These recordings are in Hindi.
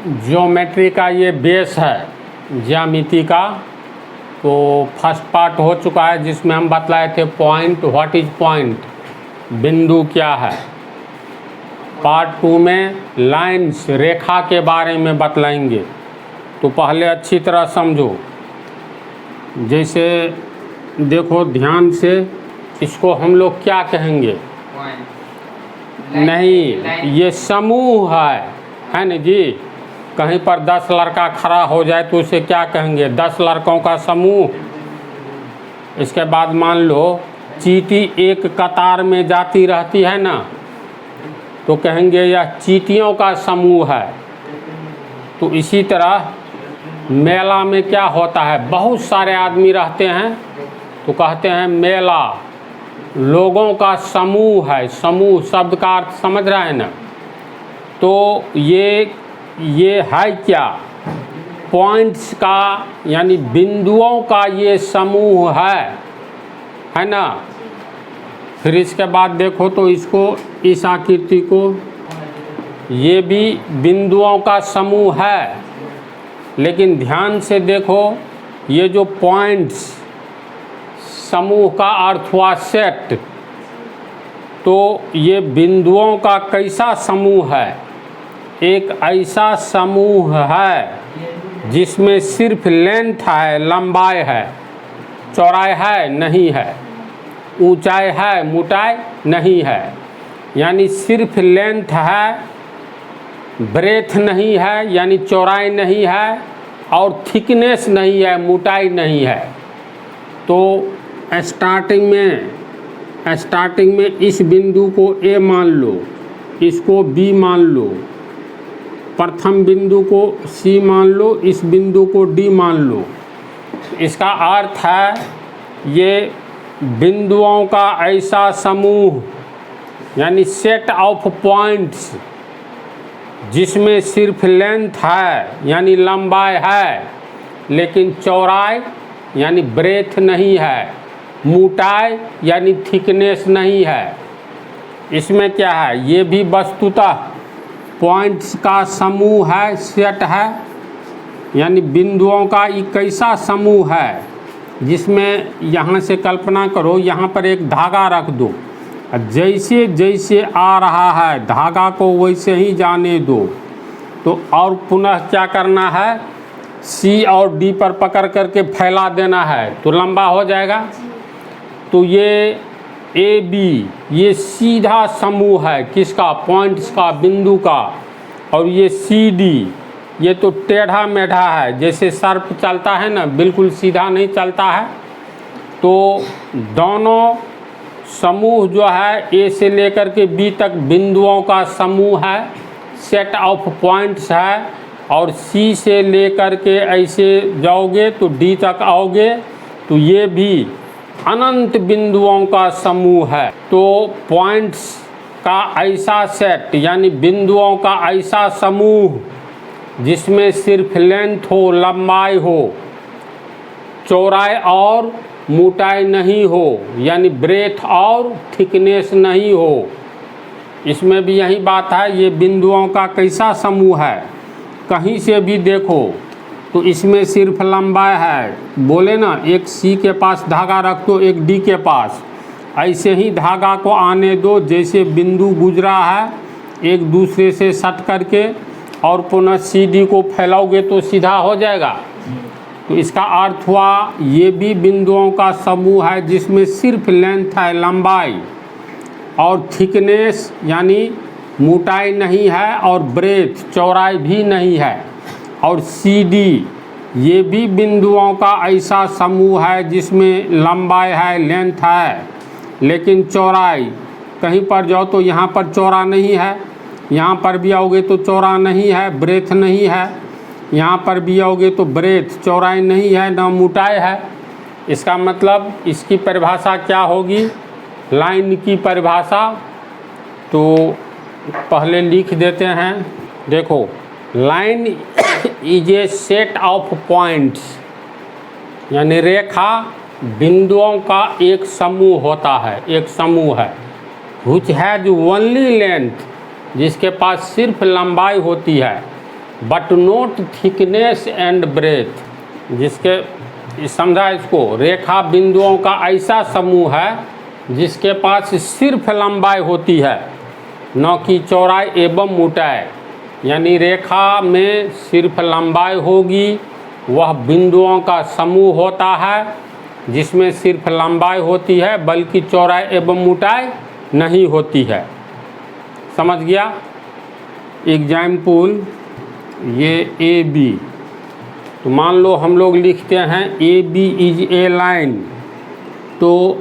ज्योमेट्री का ये बेस है, ज्यामिति का। तो फर्स्ट पार्ट हो चुका है जिसमें हम बतलाए थे पॉइंट, व्हाट इज पॉइंट, बिंदु क्या है। पार्ट 2 में लाइन्स, रेखा के बारे में बतलाएंगे। तो पहले अच्छी तरह समझो। जैसे देखो ध्यान से, इसको हम लोग क्या कहेंगे? नहीं, ये समूह है ना जी। कहीं पर 10 लड़का खड़ा हो जाए तो उसे क्या कहेंगे? 10 लड़कों का समूह। इसके बाद मान लो चींटी एक कतार में जाती रहती है ना, तो कहेंगे यह चींटियों का समूह है। तो इसी तरह मेला में क्या होता है? बहुत सारे आदमी रहते हैं तो कहते हैं मेला, लोगों का समूह है। समूह शब्द का अर्थ समझ रहे हैं ना? तो ये है क्या? पॉइंट्स का, यानी बिंदुओं का ये समूह है ना। फिर इसके बाद देखो तो इसको, इस आकृति को, ये भी बिंदुओं का समूह है। लेकिन ध्यान से देखो, ये जो पॉइंट्स, समूह का अर्थ हुआ सेट, तो ये बिंदुओं का कैसा समूह है? एक ऐसा समूह है जिसमें सिर्फ लेंथ है, लंबाई है, चौड़ाई है नहीं है, ऊंचाई है, मोटाई नहीं है। यानी सिर्फ लेंथ है, ब्रेथ नहीं है, यानी चौड़ाई नहीं है, और थिकनेस नहीं है, मोटाई नहीं है। तो स्टार्टिंग में इस बिंदु को A मान लो, इसको B मान लो, प्रथम बिंदु को C मान लो, इस बिंदु को D मान लो। इसका अर्थ है ये बिंदुओं का ऐसा समूह, यानी सेट ऑफ पॉइंट्स, जिसमें सिर्फ लेंथ है यानी लंबाई है, लेकिन चौड़ाई यानी ब्रेथ नहीं है, मोटाई यानी थिकनेस नहीं है। इसमें क्या है? ये भी वस्तुतः पॉइंट्स का समूह है, सेट है, यानी बिंदुओं का एक कैसा समूह है जिसमें, यहाँ से कल्पना करो, यहाँ पर एक धागा रख दो, जैसे जैसे आ रहा है धागा को वैसे ही जाने दो। तो और पुनः क्या करना है? C और D पर पकड़ करके फैला देना है तो लंबा हो जाएगा। तो ये AB, ये सीधा समूह है किसका? पॉइंट्स का, बिंदु का। और ये CD, ये तो टेढ़ा मेढ़ा है, जैसे सर्प चलता है ना, बिल्कुल सीधा नहीं चलता है। तो दोनों समूह जो है A से लेकर के B तक बिंदुओं का समूह है, सेट ऑफ पॉइंट्स है। और C से लेकर के ऐसे जाओगे तो D तक आओगे तो ये भी अनंत बिंदुओं का समूह है। तो पॉइंट्स का ऐसा सेट, यानी बिंदुओं का ऐसा समूह जिसमें सिर्फ लेंथ हो, लंबाई हो, चौड़ाई और मोटाई नहीं हो, यानी ब्रेथ और थिकनेस नहीं हो। इसमें भी यही बात है, ये बिंदुओं का कैसा समूह है? कहीं से भी देखो तो इसमें सिर्फ लंबाई है। बोले ना, एक C के पास धागा रख दो, एक D के पास, ऐसे ही धागा को आने दो, जैसे बिंदु गुजरा है एक दूसरे से सट करके, और पुनः CD को फैलाओगे तो सीधा हो जाएगा। तो इसका अर्थ हुआ ये भी बिंदुओं का समूह है जिसमें सिर्फ लेंथ है, लंबाई, और थिकनेस यानी मोटाई नहीं है, और ब्रेथ, चौड़ाई भी नहीं है। और CD, ये भी बिंदुओं का ऐसा समूह है जिसमें लंबाई है, लेंथ है, लेकिन चौड़ाई, कहीं पर जाओ तो यहाँ पर चौड़ा नहीं है, यहाँ पर भी आओगे तो चौड़ा नहीं है, ब्रेथ नहीं है, यहाँ पर भी आओगे तो ब्रेथ, चौड़ाई नहीं है, ना मोटाई है। इसका मतलब इसकी परिभाषा क्या होगी? लाइन की परिभाषा तो पहले लिख देते हैं। देखो, line is a set of points, यानी रेखा बिंदुओं का एक समूह होता है, एक समूह है। व्हिच हैज ओनली लेंथ, जिसके पास सिर्फ लंबाई होती है, but note thickness and breadth. जिसके समझा इसको, रेखा बिंदुओं का ऐसा समूह है जिसके पास सिर्फ लंबाई होती है, न कि चौड़ाई एवं मोटाई। यानी रेखा में सिर्फ लंबाई होगी, वह बिंदुओं का समूह होता है जिसमें सिर्फ लंबाई होती है, बल्कि चौड़ाई एवं मोटाई नहीं होती है। समझ गया? एग्जाम्पल, ये ए बी, तो मान लो हम लोग लिखते हैं A B is a line, तो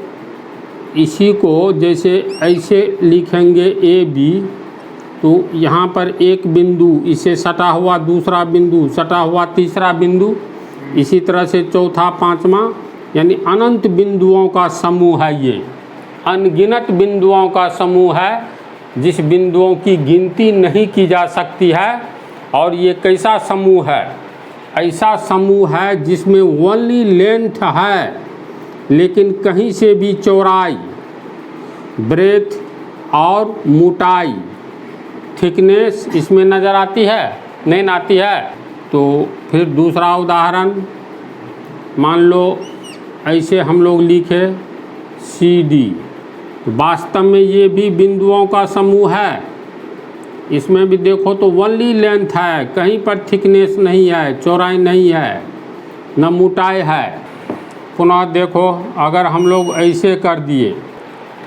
इसी को जैसे ऐसे लिखेंगे ए बी, तो यहाँ पर एक बिंदु, इसे सटा हुआ दूसरा बिंदु, सटा हुआ तीसरा बिंदु, इसी तरह से चौथा पांचवा, यानी अनंत बिंदुओं का समूह है। ये अनगिनत बिंदुओं का समूह है जिस बिंदुओं की गिनती नहीं की जा सकती है। और ये कैसा समूह है? ऐसा समूह है जिसमें ओनली लेंथ है, लेकिन कहीं से भी चौड़ाई, ब्रेथ और मोटाई, थिकनेस इसमें नज़र आती है? नहीं आती है। तो फिर दूसरा उदाहरण, मान लो ऐसे हम लोग लिखे सी डी, तो वास्तव में ये भी बिंदुओं का समूह है। इसमें भी देखो तो ओनली लेंथ है, कहीं पर थिकनेस नहीं है, चौड़ाई नहीं है, न मोटाई है। पुनः देखो, अगर हम लोग ऐसे कर दिए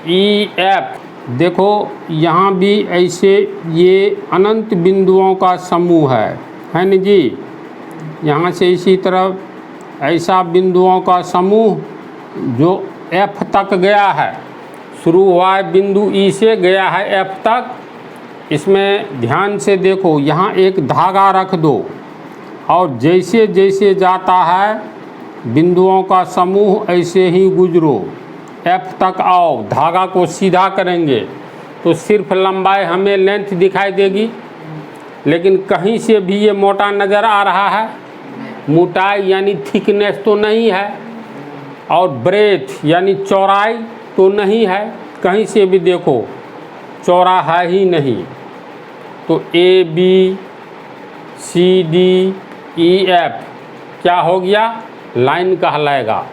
ई एफ, देखो यहाँ भी ऐसे, ये अनंत बिंदुओं का समूह है न जी। यहाँ से इसी तरफ ऐसा बिंदुओं का समूह जो एफ तक गया है, शुरू हुआ है बिंदु ई से, गया है एफ तक। इसमें ध्यान से देखो, यहाँ एक धागा रख दो और जैसे जैसे जाता है बिंदुओं का समूह, ऐसे ही गुजरो, एफ तक आओ, धागा को सीधा करेंगे तो सिर्फ लंबाई हमें लेंथ दिखाई देगी, लेकिन कहीं से भी ये मोटा नज़र आ रहा है, मोटाई यानी थिकनेस तो नहीं है, और ब्रेथ यानी चौड़ाई तो नहीं है, कहीं से भी देखो चौड़ा है ही नहीं। तो A B C D E F क्या हो गया? लाइन कहलाएगा।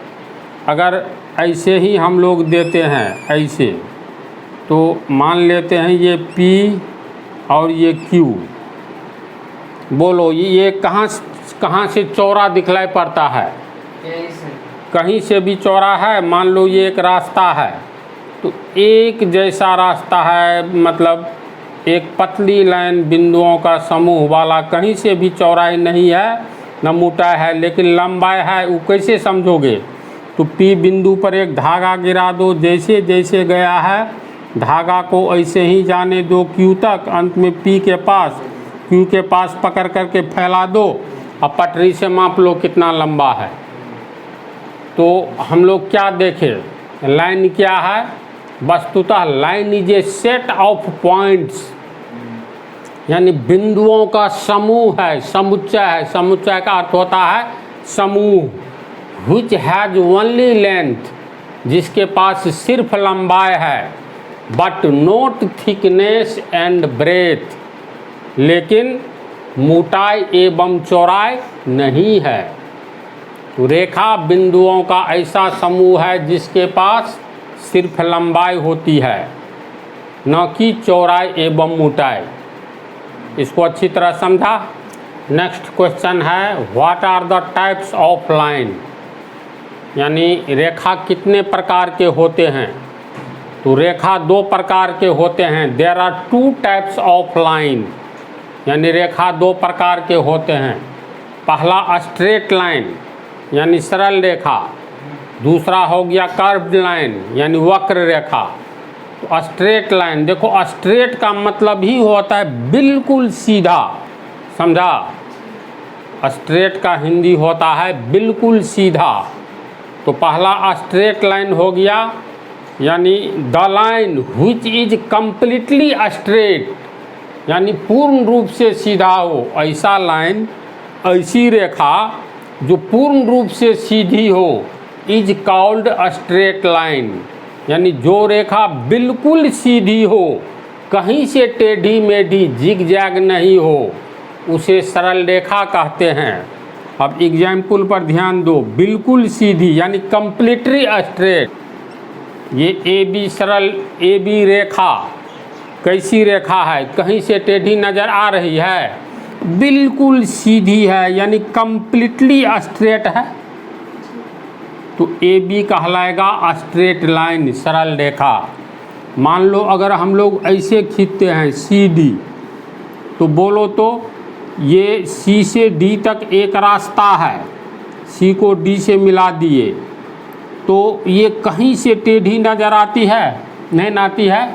अगर ऐसे ही हम लोग देते हैं ऐसे, तो मान लेते हैं ये P और ये Q, बोलो ये कहाँ से चौड़ा दिखलाई पड़ता है? कहीं से भी चौड़ा है। मान लो ये एक रास्ता है, तो एक जैसा रास्ता है, मतलब एक पतली लाइन बिंदुओं का समूह वाला, कहीं से भी चौड़ाई नहीं है न मोटाई है, लेकिन लंबाई है। वो कैसे समझोगे? तो P बिंदु पर एक धागा गिरा दो, जैसे जैसे गया है धागा को ऐसे ही जाने दो Q तक, अंत में P के पास, Q के पास पकड़ करके फैला दो, अब पटरी से माप लो कितना लंबा है। तो हम लोग क्या देखें? लाइन क्या है? वस्तुतः line is a set of points, यानी बिंदुओं का समूह है, समुच्चय है। समुच्चय का अर्थ होता है समूह। which has only length, जिसके पास सिर्फ लंबाई है, but not thickness and breadth, लेकिन मोटाई एवं चौड़ाई नहीं है। तो रेखा बिंदुओं का ऐसा समूह है जिसके पास सिर्फ लंबाई होती है, न कि चौड़ाई एवं मोटाई। इसको अच्छी तरह समझा। नेक्स्ट क्वेश्चन है, what are the types of line, यानी रेखा कितने प्रकार के होते हैं? तो रेखा दो प्रकार के होते हैं। There are two types of line, यानी रेखा दो प्रकार के होते हैं। पहला स्ट्रेट लाइन यानी सरल रेखा, दूसरा हो गया कर्व्ड लाइन यानी वक्र रेखा। तो स्ट्रेट लाइन, देखो स्ट्रेट का मतलब ही होता है बिल्कुल सीधा, समझा? स्ट्रेट का हिंदी होता है बिल्कुल सीधा। तो पहला स्ट्रेट लाइन हो गया, यानी the line which is completely straight, यानी पूर्ण रूप से सीधा हो। ऐसा लाइन, ऐसी रेखा जो पूर्ण रूप से सीधी हो, इज कॉल्ड स्ट्रेट लाइन, यानी जो रेखा बिल्कुल सीधी हो, कहीं से टेढ़ी मेढ़ी जिग जैग नहीं हो, उसे सरल रेखा कहते हैं। अब एग्जाम्पल पर ध्यान दो, बिल्कुल सीधी यानी कंप्लीटली स्ट्रेट। ये ए बी सरल ए बी रेखा कैसी रेखा है, कहीं से टेढ़ी नज़र आ रही है, बिल्कुल सीधी है यानी कंप्लीटली स्ट्रेट है, तो ए बी कहलाएगा स्ट्रेट लाइन, सरल रेखा। मान लो अगर हम लोग ऐसे खींचते हैं सी डी, तो बोलो तो ये सी से डी तक एक रास्ता है, सी को डी से मिला दिए, तो ये कहीं से टेढ़ी नज़र आती है, नहीं आती है।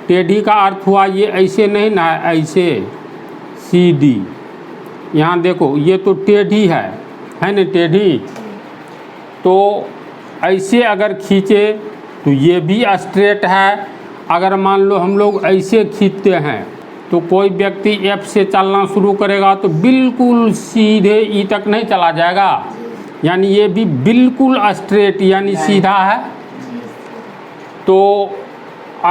टेढ़ी का अर्थ हुआ ये ऐसे नहीं ना, ऐसे सी डी, यहाँ देखो ये तो टेढ़ी है ना, टेढ़ी। तो ऐसे अगर खींचे तो ये भी स्ट्रेट है। अगर मान लो हम लोग ऐसे खींचते हैं तो कोई व्यक्ति एफ से चलना शुरू करेगा तो बिल्कुल सीधे ई तक नहीं चला जाएगा, यानी ये भी बिल्कुल स्ट्रेट यानी सीधा है। तो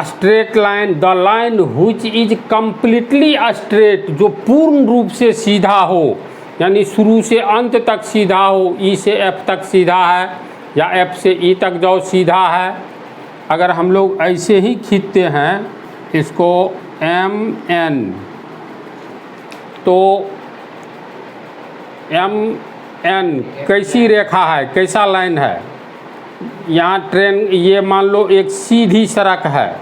straight line, the line which is completely straight, जो पूर्ण रूप से सीधा हो, यानी शुरू से अंत तक सीधा हो, ई से एफ तक सीधा है या एफ से ई तक जाओ सीधा है। अगर हम लोग ऐसे ही खींचते हैं इसको एम एन, तो एम एन कैसी रेखा है, कैसा लाइन है। यहाँ ट्रेन, ये मान लो एक सीधी सड़क है,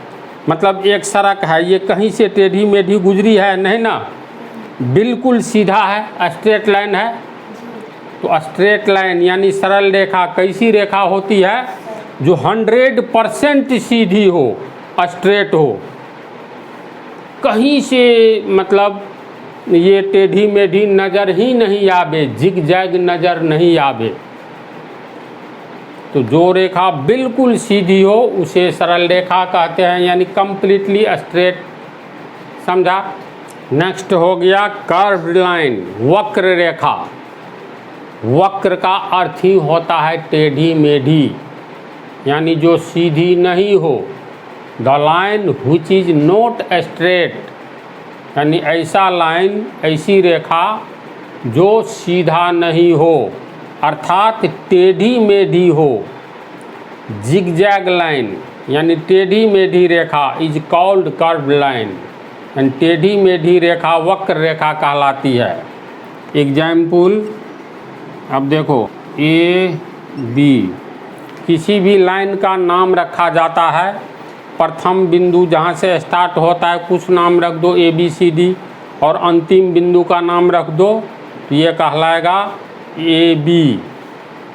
मतलब एक सड़क है, ये कहीं से टेढ़ी मेढ़ी गुजरी है नहीं ना, बिल्कुल सीधा है, स्ट्रेट लाइन है। तो स्ट्रेट लाइन यानी सरल रेखा कैसी रेखा होती है, जो 100% सीधी हो, स्ट्रेट हो, कहीं से मतलब ये टेढ़ी मेढ़ी नज़र ही नहीं आवे, जिग जैग नज़र नहीं आवे। तो जो रेखा बिल्कुल सीधी हो उसे सरल रेखा कहते हैं, यानी कंप्लीटली स्ट्रेट, समझा। नेक्स्ट हो गया कर्व्ड लाइन, वक्र रेखा। वक्र का अर्थ ही होता है टेढ़ी मेढ़ी, यानी जो सीधी नहीं हो। The line which is not straight, यानी ऐसा लाइन, ऐसी रेखा जो सीधा नहीं हो, अर्थात टेढ़ी मेढ़ी हो। जिगजैग लाइन यानी टेढ़ी मेढ़ी रेखा इज कॉल्ड कर्व्ड लाइन, यानी टेढ़ी मेढ़ी रेखा वक्र रेखा कहलाती है। एग्जाम्पल, अब देखो ए बी, किसी भी लाइन का नाम रखा जाता है, प्रथम बिंदु जहाँ से स्टार्ट होता है कुछ नाम रख दो ए बी सी डी, और अंतिम बिंदु का नाम रख दो, तो ये कहलाएगा ए बी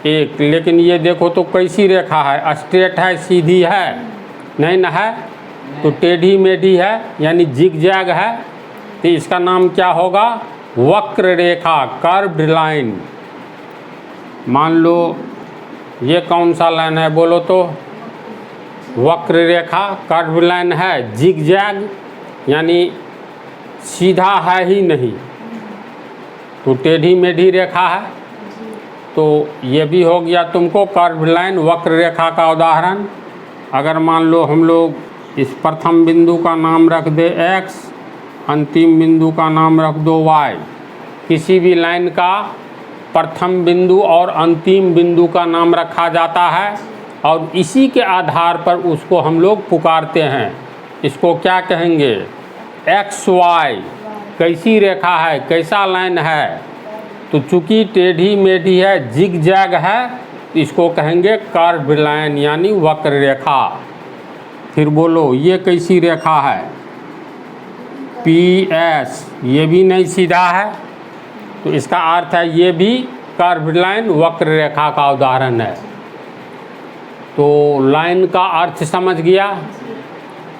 एक। लेकिन ये देखो तो कैसी रेखा है, स्ट्रेट है, सीधी है नहीं ना है, तो टेढ़ी मेढ़ी है यानी जिगजैग है, तो इसका नाम क्या होगा, वक्र रेखा, कर्व्ड लाइन। मान लो ये कौन सा लाइन है बोलो तो, वक्र रेखा, कर्व्ड लाइन है, जिगजैग यानी सीधा है ही नहीं, तो टेढ़ी मेढ़ी रेखा है। तो ये भी हो गया तुमको कर्व्ड लाइन, वक्र रेखा का उदाहरण। अगर मान लो हम लोग इस प्रथम बिंदु का नाम रख दे x, अंतिम बिंदु का नाम रख दो y, किसी भी लाइन का प्रथम बिंदु और अंतिम बिंदु का नाम रखा जाता है और इसी के आधार पर उसको हम लोग पुकारते हैं। इसको क्या कहेंगे, एक्स वाई कैसी रेखा है, कैसा लाइन है, तो चूँकि टेढ़ी मेढ़ी है, जिग जैग है, तो इसको कहेंगे कर्व्ड लाइन यानी वक्र रेखा। फिर बोलो ये कैसी रेखा है, पी एस, ये भी नहीं सीधा है, तो इसका अर्थ है ये भी कर्व्ड लाइन वक्र रेखा का उदाहरण है। तो लाइन का अर्थ समझ गया।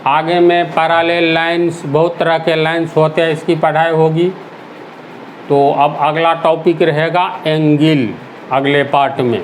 आगे में पैरेलल लाइंस, बहुत तरह के लाइंस होते हैं, इसकी पढ़ाई होगी। तो अब अगला टॉपिक रहेगा एंगल, अगले पार्ट में।